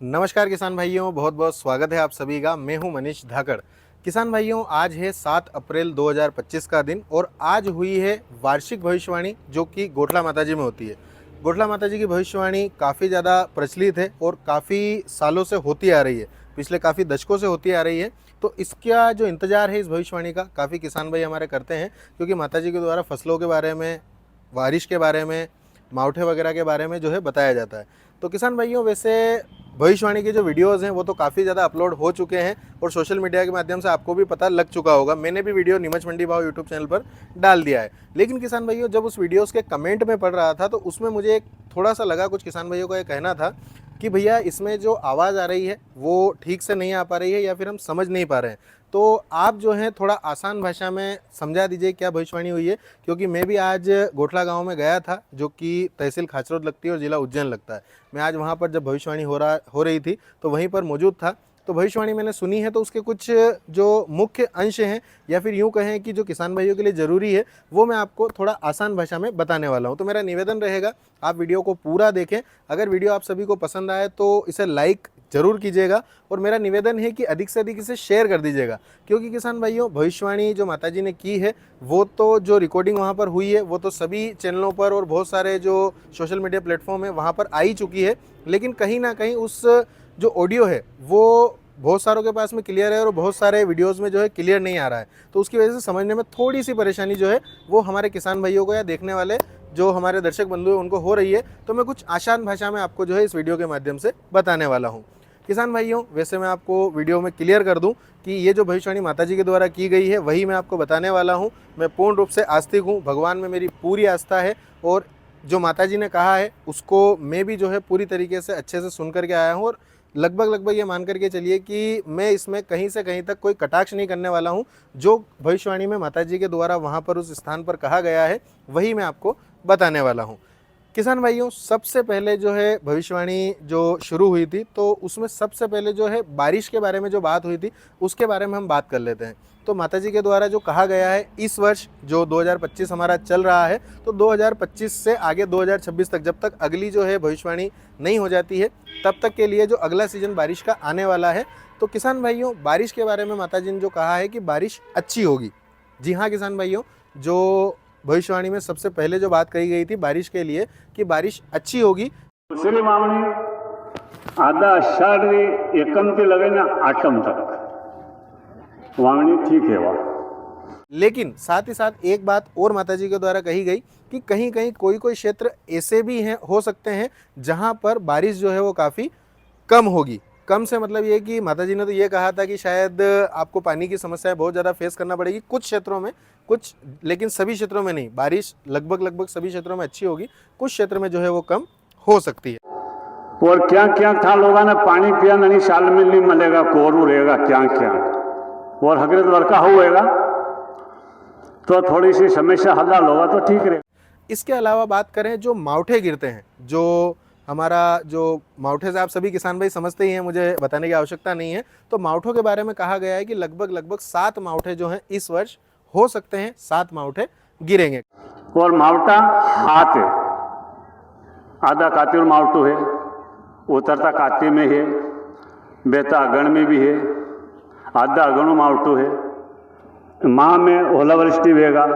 नमस्कार किसान भाइयों, बहुत बहुत स्वागत है आप सभी का। मैं हूं मनीष धाकड़। किसान भाइयों, आज है 7 अप्रैल 2025 का दिन और आज हुई है वार्षिक भविष्यवाणी जो कि गोठला माताजी में होती है। गोठला माताजी की भविष्यवाणी काफ़ी ज़्यादा प्रचलित है और काफ़ी सालों से होती आ रही है, पिछले काफ़ी दशकों से होती आ रही है। तो इसका जो इंतज़ार है इस भविष्यवाणी का काफ़ी किसान भाई हमारे करते हैं, क्योंकि माताजी के द्वारा फसलों के बारे में, बारिश के बारे में, मावठे वगैरह के बारे में जो है बताया जाता है। तो किसान भाइयों, वैसे भविष्यवाणी के जो वीडियोज़ हैं वो तो काफ़ी ज़्यादा अपलोड हो चुके हैं और सोशल मीडिया के माध्यम से आपको भी पता लग चुका होगा। मैंने भी वीडियो नीमच मंडी भाव यूट्यूब चैनल पर डाल दिया है। लेकिन किसान भाइयों, जब उस वीडियोज़ के कमेंट में पढ़ रहा था तो उसमें मुझे एक थोड़ा सा लगा, कुछ किसान भाइयों का ये कहना था कि भैया इसमें जो आवाज़ आ रही है वो ठीक से नहीं आ पा रही है या फिर हम समझ नहीं पा रहे हैं। तो आप जो है थोड़ा आसान भाषा में समझा दीजिए क्या भविष्यवाणी हुई है, क्योंकि मैं भी आज गोठला गांव में गया था जो कि तहसील खाचरोद लगती है और ज़िला उज्जैन लगता है। मैं आज वहां पर जब भविष्यवाणी हो रही थी तो वहीं पर मौजूद था। तो भविष्यवाणी मैंने सुनी है, तो उसके कुछ जो मुख्य अंश हैं या फिर यूँ कहें कि जो किसान भाइयों के लिए ज़रूरी है वो मैं आपको थोड़ा आसान भाषा में बताने वाला हूँ। तो मेरा निवेदन रहेगा आप वीडियो को पूरा देखें। अगर वीडियो आप सभी को पसंद आए तो इसे लाइक ज़रूर कीजिएगा और मेरा निवेदन है कि अधिक से अधिक इसे शेयर कर दीजिएगा, क्योंकि किसान भाइयों भविष्यवाणी जो माताजी ने की है वो तो जो रिकॉर्डिंग वहाँ पर हुई है वो तो सभी चैनलों पर और बहुत सारे जो सोशल मीडिया प्लेटफॉर्म है वहाँ पर आ ही चुकी है। लेकिन कहीं ना कहीं उस जो ऑडियो है वो बहुत सारों के पास में क्लियर है और बहुत सारे वीडियोस में जो है क्लियर नहीं आ रहा है। तो उसकी वजह से समझने में थोड़ी सी परेशानी जो है वो हमारे किसान भाइयों को या देखने वाले जो हमारे दर्शक बंधु हैं उनको हो रही है। तो मैं कुछ आसान भाषा में आपको जो है इस वीडियो के माध्यम से बताने वाला हूँ। किसान भाइयों, वैसे मैं आपको वीडियो में क्लियर कर दूं कि ये जो भविष्यवाणी माताजी के द्वारा की गई है वही मैं आपको बताने वाला हूं। मैं पूर्ण रूप से आस्तिक हूं, भगवान में मेरी पूरी आस्था है और जो माताजी ने कहा है उसको मैं भी जो है पूरी तरीके से अच्छे से सुन करके आया हूं और लगभग ये मान करके चलिए कि मैं इसमें कहीं से कहीं तक कोई कटाक्ष नहीं करने वाला हूं। जो भविष्यवाणी में माताजी के द्वारा वहाँ पर उस स्थान पर कहा गया है वही मैं आपको बताने वाला हूँ। किसान भाइयों, सबसे पहले जो है भविष्यवाणी जो शुरू हुई थी तो उसमें सबसे पहले जो है बारिश के बारे में जो बात हुई थी उसके बारे में हम बात कर लेते हैं। तो माताजी के द्वारा जो कहा गया है इस वर्ष जो 2025 हमारा चल रहा है, तो 2025 से आगे 2026 तक, जब तक अगली जो है भविष्यवाणी नहीं हो जाती है तब तक के लिए जो अगला सीजन बारिश का आने वाला है। तो किसान भाइयों, बारिश के बारे में माताजी ने जो कहा है कि बारिश अच्छी होगी। जी हाँ किसान भाइयों, जो भविष्यवाणी में सबसे पहले जो बात कही गई थी बारिश के लिए कि बारिश अच्छी होगी। दुसरी मागणी आता आषाढ एकम ते लगेन आठम तक वावणी ठीक है वह। लेकिन साथ ही साथ एक बात और माताजी के द्वारा कही गई कि कहीं कहीं कोई क्षेत्र ऐसे भी हैं, हो सकते हैं जहां पर बारिश जो है वो काफ़ी कम होगी। कम से मतलब ये कि माताजी ने तो ये कहा था कि शायद आपको पानी की समस्याएं बहुत ज़्यादा फेस करना पड़ेगी कुछ क्षेत्रों में, कुछ, लेकिन सभी क्षेत्रों में नहीं। बारिश लगभग सभी क्षेत्रों में अच्छी होगी, कुछ क्षेत्र में जो है वो कम हो सकती है। और क्या क्या था लोगों ने पानी पिया नहीं, साल में नहीं मिलेगा, कोरू रहेगा क्या क्या, और हगरत वर्षा होएगा तो थोड़ी सी समस्या हल होगा तो ठीक रहेगा। इसके अलावा बात करें जो मावठे गिरते हैं, जो हमारा जो मावठे से आप सभी किसान भाई समझते ही हैं, मुझे बताने की आवश्यकता नहीं है। तो मावठों के बारे में कहा गया है कि लगभग 7 मावठे जो हैं इस वर्ष हो सकते हैं, 7 मावठे गिरेंगे। और मावटा हाथ है, आधा कातिल मावटू है, उतरता काते में है, बेता अगण में भी है, आधा अगणु मावटू है, माह में ओलावृष्टि वेगा,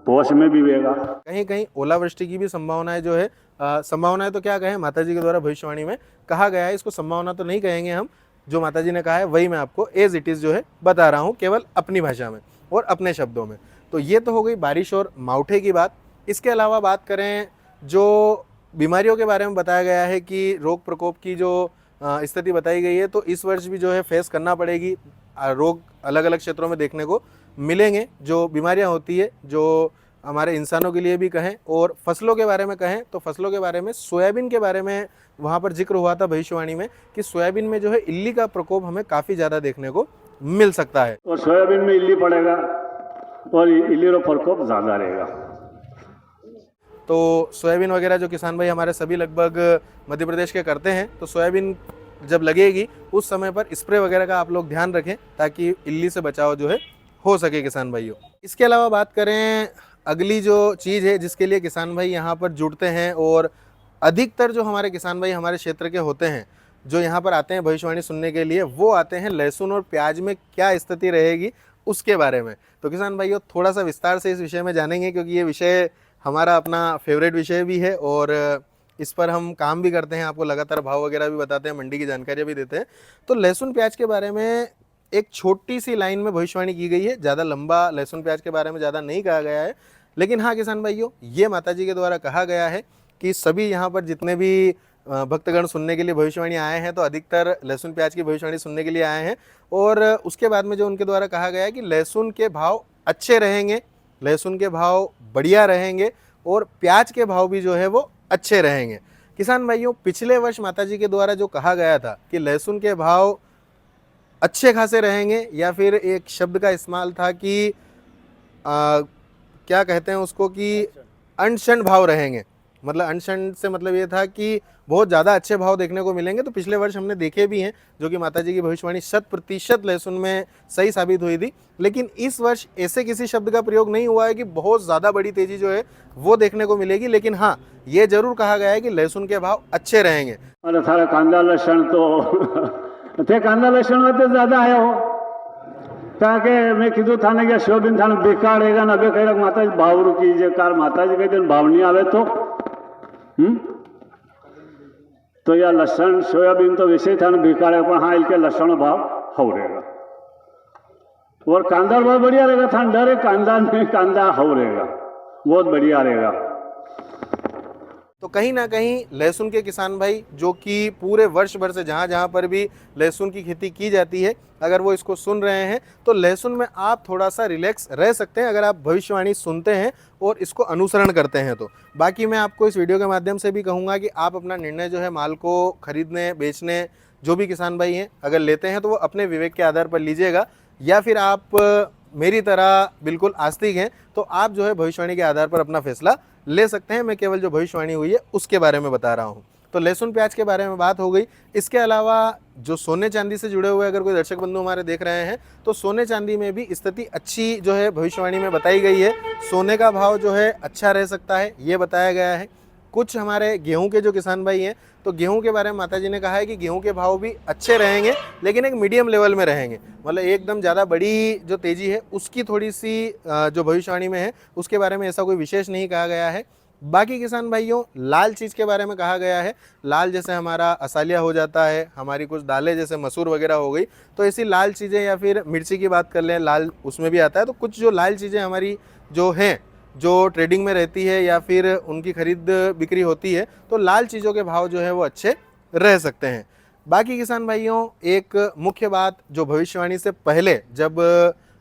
पोष में भी वेगा। कहीं कहीं ओलावृष्टि की भी संभावनाएं जो है, संभावनाएं तो क्या कहें, माताजी के द्वारा भविष्यवाणी में कहा गया है, इसको संभावना तो नहीं कहेंगे हम। जो माताजी ने कहा है वही मैं आपको एज इट इज़ जो है बता रहा हूँ, केवल अपनी भाषा में और अपने शब्दों में। तो ये तो हो गई बारिश और मावठे की बात। इसके अलावा बात करें जो बीमारियों के बारे में बताया गया है कि रोग प्रकोप की जो स्थिति बताई गई है, तो इस वर्ष भी जो है फेस करना पड़ेगी। रोग अलग अलग क्षेत्रों में देखने को मिलेंगे, जो बीमारियां होती है, जो हमारे इंसानों के लिए भी कहें और फसलों के बारे में कहें तो फसलों के बारे में सोयाबीन के बारे में वहाँ पर जिक्र हुआ था भविष्यवाणी में कि सोयाबीन में जो है इल्ली का प्रकोप हमें काफ़ी ज़्यादा देखने को मिल सकता है। और सोयाबीन में इल्ली पड़ेगा और इल्ली का प्रकोप ज़्यादा रहेगा। तो सोयाबीन वगैरह जो किसान भाई हमारे सभी लगभग मध्य प्रदेश के करते हैं, तो सोयाबीन जब लगेगी उस समय पर स्प्रे वगैरह का आप लोग ध्यान रखें ताकि इल्ली से बचाव जो है हो सके किसान भाइयों। इसके अलावा बात करें अगली जो चीज़ है जिसके लिए किसान भाई यहाँ पर जुड़ते हैं और अधिकतर जो हमारे किसान भाई हमारे क्षेत्र के होते हैं, जो यहाँ पर आते हैं भविष्यवाणी सुनने के लिए, वो आते हैं लहसुन और प्याज में क्या स्थिति रहेगी उसके बारे में। तो किसान भाइयों थोड़ा सा विस्तार से इस विषय में जानेंगे, क्योंकि ये विषय हमारा अपना फेवरेट विषय भी है और इस पर हम काम भी करते हैं, आपको लगातार भाव वगैरह भी बताते हैं, मंडी की जानकारियाँ भी देते हैं। तो लहसुन प्याज के बारे में एक छोटी सी लाइन में भविष्यवाणी की गई है, ज़्यादा लंबा लहसुन प्याज के बारे में ज़्यादा नहीं कहा गया है। लेकिन हाँ किसान भाइयों, ये माताजी के द्वारा कहा गया है कि सभी यहाँ पर जितने भी भक्तगण सुनने के लिए भविष्यवाणी आए हैं, तो अधिकतर लहसुन प्याज की भविष्यवाणी सुनने के लिए आए हैं। और उसके बाद में जो उनके द्वारा कहा गया है कि लहसुन के भाव अच्छे रहेंगे, लहसुन के भाव बढ़िया रहेंगे और प्याज के भाव भी जो है वो अच्छे रहेंगे। किसान भाइयों पिछले वर्ष माताजी के द्वारा जो कहा गया था कि लहसुन के भाव अच्छे खासे रहेंगे, या फिर एक शब्द का इस्तेमाल था कि क्या कहते हैं उसको, कि अनशन भाव रहेंगे। मतलब अनशन से मतलब ये था कि बहुत ज़्यादा अच्छे भाव देखने को मिलेंगे। तो पिछले वर्ष हमने देखे भी हैं, जो कि माताजी की भविष्यवाणी 100% लहसुन में सही साबित हुई थी। लेकिन इस वर्ष ऐसे किसी शब्द का प्रयोग नहीं हुआ है कि बहुत ज़्यादा बड़ी तेज़ी जो है वो देखने को मिलेगी। लेकिन हाँ, ये जरूर कहा गया है कि लहसुन के भाव अच्छे रहेंगे। અને થારે કાંદા લસણ તો તે કાંદા લસણ વચ્ચે ज़्यादा आया हो, કારણ કે મેં કીધું થાને કે શોભીન થાને બેકાડેગા ને હવે કઈ માતાજી ભાવ રૂકી જે કાર માતાજી કહી દે ભાવ નહીં આવે तो या लसण सोयाबीन तो वैसे ही थाने बेकाड़े, पर हाँ इनके लसण भाव हो रहेगा और कांदा बहुत बढ़िया रहेगा। थाने डरे कांदा नहीं, कांदा हो रहेगा, बहुत बढ़िया रहेगा। तो कहीं ना कहीं लहसुन के किसान भाई जो कि पूरे वर्ष भर से जहाँ जहाँ पर भी लहसुन की खेती की जाती है, अगर वो इसको सुन रहे हैं तो लहसुन में आप थोड़ा सा रिलैक्स रह सकते हैं, अगर आप भविष्यवाणी सुनते हैं और इसको अनुसरण करते हैं तो। बाकी मैं आपको इस वीडियो के माध्यम से भी कहूँगा कि आप अपना निर्णय जो है माल को खरीदने बेचने जो भी किसान भाई हैं अगर लेते हैं तो वो अपने विवेक के आधार पर लीजिएगा, या फिर आप मेरी तरह बिल्कुल आस्तिक हैं तो आप जो है भविष्यवाणी के आधार पर अपना फैसला ले सकते हैं। मैं केवल जो भविष्यवाणी हुई है उसके बारे में बता रहा हूँ। तो लहसुन प्याज के बारे में बात हो गई। इसके अलावा जो सोने चांदी से जुड़े हुए अगर कोई दर्शक बंधु हमारे देख रहे हैं तो सोने चांदी में भी स्थिति अच्छी जो है भविष्यवाणी में बताई गई है। सोने का भाव जो है अच्छा रह सकता है, ये बताया गया है। कुछ हमारे गेहूं के जो किसान भाई हैं तो गेहूं के बारे में माताजी ने कहा है कि गेहूं के भाव भी अच्छे रहेंगे, लेकिन एक मीडियम लेवल में रहेंगे। मतलब एकदम ज़्यादा बड़ी जो तेज़ी है उसकी थोड़ी सी जो भविष्यवाणी में है उसके बारे में ऐसा कोई विशेष नहीं कहा गया है। बाकी किसान भाइयों लाल चीज़ के बारे में कहा गया है। लाल जैसे हमारा असालिया हो जाता है, हमारी कुछ दालें जैसे मसूर वगैरह हो गई, तो ऐसी लाल चीज़ें, या फिर मिर्ची की बात कर लें लाल उसमें भी आता है। तो कुछ जो लाल चीज़ें हमारी जो हैं जो ट्रेडिंग में रहती है या फिर उनकी खरीद बिक्री होती है, तो लाल चीज़ों के भाव जो है वो अच्छे रह सकते हैं। बाकी किसान भाइयों एक मुख्य बात जो भविष्यवाणी से पहले जब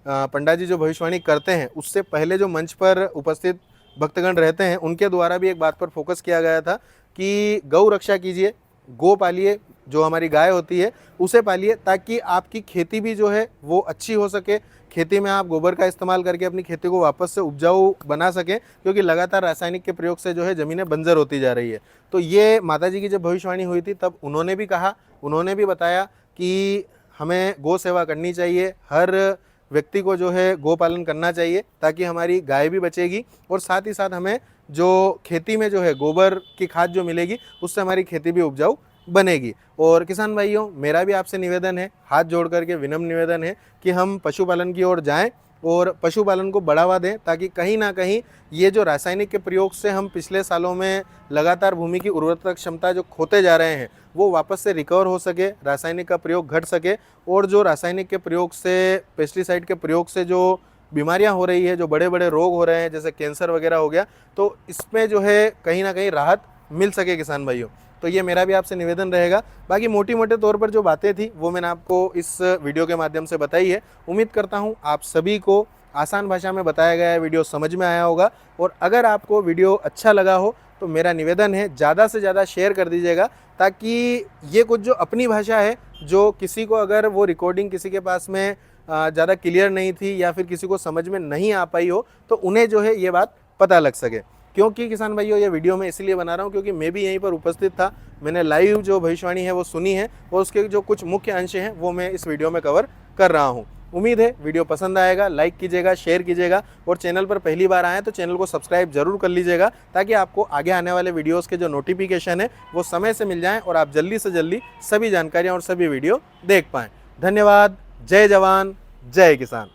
पंडा जी जो भविष्यवाणी करते हैं उससे पहले जो मंच पर उपस्थित भक्तगण रहते हैं उनके द्वारा भी एक बात पर फोकस किया गया था कि गौ रक्षा कीजिए, गो पालिए, जो हमारी गाय होती है उसे पालिए, ताकि आपकी खेती भी जो है वो अच्छी हो सके। खेती में आप गोबर का इस्तेमाल करके अपनी खेती को वापस से उपजाऊ बना सकें, क्योंकि लगातार रासायनिक के प्रयोग से जो है ज़मीनें बंजर होती जा रही है। तो ये माताजी की जब भविष्यवाणी हुई थी तब उन्होंने भी कहा, उन्होंने भी बताया कि हमें गौ सेवा करनी चाहिए, हर व्यक्ति को जो है गो पालन करना चाहिए ताकि हमारी गाय भी बचेगी और साथ ही साथ हमें जो खेती में जो है गोबर की खाद जो मिलेगी उससे हमारी खेती भी उपजाऊ बनेगी। और किसान भाइयों मेरा भी आपसे निवेदन है, हाथ जोड़ करके विनम्र निवेदन है कि हम पशुपालन की ओर जाएं और पशुपालन को बढ़ावा दें, ताकि कहीं ना कहीं ये जो रासायनिक के प्रयोग से हम पिछले सालों में लगातार भूमि की उर्वरता क्षमता जो खोते जा रहे हैं वो वापस से रिकवर हो सके, रासायनिक का प्रयोग घट सके। और जो रासायनिक के प्रयोग से, पेस्टिसाइड के प्रयोग से जो बीमारियां हो रही है, जो बड़े बड़े रोग हो रहे हैं जैसे कैंसर वगैरह हो गया, तो इसमें जो है कहीं ना कहीं राहत मिल सके किसान भाइयों। तो ये मेरा भी आपसे निवेदन रहेगा। बाकी मोटी मोटे तौर पर जो बातें थी वो मैंने आपको इस वीडियो के माध्यम से बताई है। उम्मीद करता हूँ आप सभी को आसान भाषा में बताया गया वीडियो समझ में आया होगा। और अगर आपको वीडियो अच्छा लगा हो तो मेरा निवेदन है ज़्यादा से ज़्यादा शेयर कर दीजिएगा, ताकि ये कुछ जो अपनी भाषा है, जो किसी को अगर वो रिकॉर्डिंग किसी के पास में ज़्यादा क्लियर नहीं थी या फिर किसी को समझ में नहीं आ पाई हो, तो उन्हें जो है ये बात पता लग सके। क्योंकि किसान भाइयों ये वीडियो मैं इसलिए बना रहा हूँ क्योंकि मैं भी यहीं पर उपस्थित था, मैंने लाइव जो भविष्यवाणी है वो सुनी है और उसके जो कुछ मुख्य अंश हैं वो मैं इस वीडियो में कवर कर रहा हूँ। उम्मीद है वीडियो पसंद आएगा, लाइक कीजिएगा, शेयर कीजिएगा और चैनल पर पहली बार आएँ तो चैनल को सब्सक्राइब जरूर कर लीजिएगा ताकि आपको आगे आने वाले वीडियोस के जो नोटिफिकेशन है वो समय से मिल जाएं और आप जल्दी से जल्दी सभी जानकारियां और सभी वीडियो देख पाएँ। धन्यवाद। जय जवान, जय किसान।